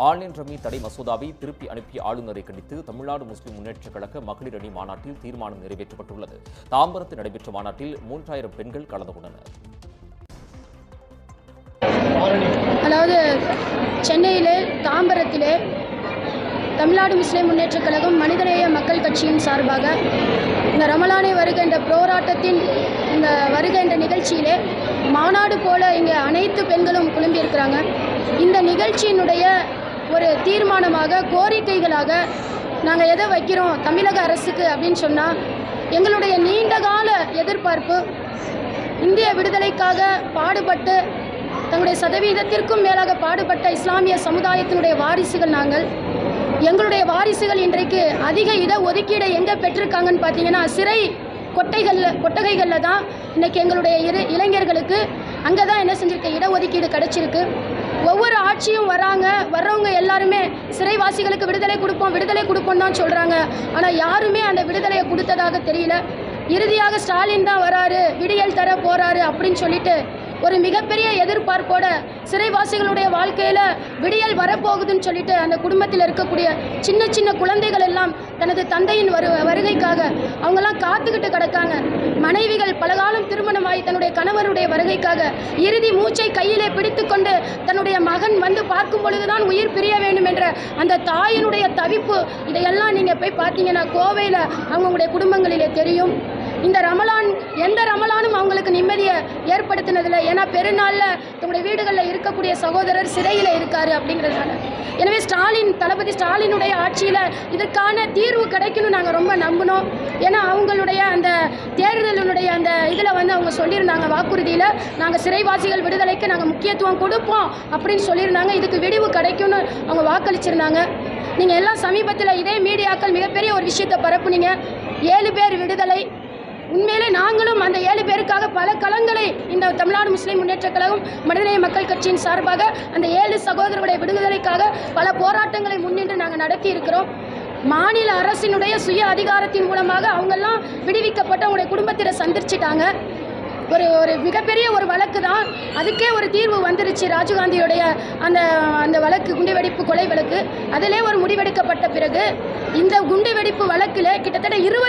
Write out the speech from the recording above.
Online rummy தடை மசோதாவை திருப்பி அனுப்பிய ஆளுநரை கண்டித்து தமிழ்நாடு முஸ்லிம் முன்னேற்றக் கழக மகளிர் அணி மாநாட்டில் தீர்மானம் நிறைவேற்றப்பட்டுள்ளது. தாம்பரத்தில் நடைபெற்ற மாநாட்டில் 3000 பெண்கள் கலந்து கொண்டனர். அதாவது சென்னையிலே தாம்பரத்திலே தமிழ்நாடு முஸ்லிம் முன்னேற்றக் கழகம் மனிதநேய மக்கள் கட்சியின் சார்பாக இந்த ரமலானை வருகை என்ற போராட்டத்தின் இந்த வருகை என்ற நிகழ்ச்சியிலே மாநாடு போல இங்கே அனைத்து பெண்களும் குழும்பியிருக்கிறாங்க. இந்த நிகழ்ச்சியினுடைய ஒரு தீர்மானமாக கோரிக்கைகளாக நாங்கள் எதை வைக்கிறோம் தமிழக அரசுக்கு அப்படின்னு சொன்னால், எங்களுடைய நீண்டகால எதிர்பார்ப்பு இந்திய விடுதலைக்காக பாடுபட்டு தங்களுடைய சதவீதத்திற்கும் மேலாக பாடுபட்ட இஸ்லாமிய சமுதாயத்தினுடைய வாரிசுகள் நாங்கள். எங்களுடைய வாரிசுகள் இன்றைக்கு அதிக இட ஒதுக்கீடை எங்கே பெற்றிருக்காங்கன்னு பார்த்தீங்கன்னா, சிறை கொட்டகைகளில் தான் இன்றைக்கி எங்களுடைய இளைஞர்களுக்கு அங்கே தான் என்ன செஞ்சுருக்கு, இடஒதுக்கீடு கிடச்சிருக்கு. ஒவ்வொரு ஆட்சியும் வர்றவங்க எல்லாருமே சிறைவாசிகளுக்கு விடுதலை கொடுப்போம் தான் சொல்கிறாங்க. ஆனால் யாருமே அந்த விடுதலையை கொடுத்ததாக தெரியல. இறுதியாக ஸ்டாலின் தான் வராரு, விடியல் தர போகிறாரு அப்படின்னு சொல்லிட்டு ஒரு மிகப்பெரிய எதிர்பார்ப்போட சிறைவாசிகளுடைய வாழ்க்கையில் விடியல் வரப்போகுதுன்னு சொல்லிட்டு அந்த குடும்பத்தில் இருக்கக்கூடிய சின்ன சின்ன குழந்தைகள் எல்லாம் தனது தந்தையின் வருகைக்காக அவங்கெல்லாம் காத்துக்கிட்டு கிடக்காங்க. மனைவிகள் பலகாலம் திருமணமாகி தன்னுடைய கணவருடைய வருகைக்காக இறுதி மூச்சை கையிலே பிடித்து கொண்டு தன்னுடைய மகன் வந்து பார்க்கும் பொழுதுதான் உயிர் பிரிய வேண்டும் என்ற அந்த தாயினுடைய தவிப்பு, இதையெல்லாம் நீங்கள் போய் பார்த்தீங்கன்னா கோவையில் அவங்களுடைய குடும்பங்களிலே தெரியும். இந்த ரமலான் எந்த ரமலானும் அவங்களுக்கு நிம்மதியை ஏற்படுத்தினதில்லை. ஏன்னா பெருநாளில் தங்களுடைய வீடுகளில் இருக்கக்கூடிய சகோதரர் சிறையில் இருக்காரு அப்படிங்கிறதுனால. எனவே தளபதி ஸ்டாலினுடைய ஆட்சியில் இதற்கான தீர்வு கிடைக்கும்னு நாங்கள் ரொம்ப நம்பினோம். ஏன்னா அவங்களுடைய அந்த தேர்தலினுடைய அந்த இதில் வந்து அவங்க சொல்லியிருந்தாங்க, வாக்குறுதியில் நாங்கள் சிறைவாசிகள் விடுதலைக்கு நாங்கள் முக்கியத்துவம் கொடுப்போம் அப்படின்னு சொல்லியிருந்தாங்க. இதுக்கு விடிவு கிடைக்கும்னு அவங்க வாக்களிச்சிருந்தாங்க. நீங்கள் எல்லாம் சமீபத்தில் இதே மீடியாக்கள் மிகப்பெரிய ஒரு விஷயத்தை பரப்புனீங்க, 7 பேர் விடுதலை. உண்மையிலே நாங்களும் அந்த 7 பேருக்காக பல களங்களை இந்த தமிழ்நாடு முஸ்லிம் முன்னேற்றக் கழகம் மனிதநேய மக்கள் கட்சியின் சார்பாக அந்த 7 சகோதரர்களுடைய விடுதலைக்காக பல போராட்டங்களை முன்னின்று நாங்கள் நடத்தி இருக்கிறோம். மாநில அரசினுடைய சுய அதிகாரத்தின் மூலமாக அவங்கெல்லாம் விடுவிக்கப்பட்டு அவங்களுடைய குடும்பத்தினை சந்திச்சிட்டாங்க. ஒரு மிகப்பெரிய ஒரு வழக்கு தான், அதுக்கே ஒரு தீர்வு வந்துருச்சு. ராஜீவ்காந்தியுடைய அந்த வழக்கு, குண்டுவெடிப்பு கொலை வழக்கு, அதிலே ஒரு முடிவெடுக்கப்பட்ட பிறகு இந்த குண்டுவெடிப்பு வழக்கில் கிட்டத்தட்ட 20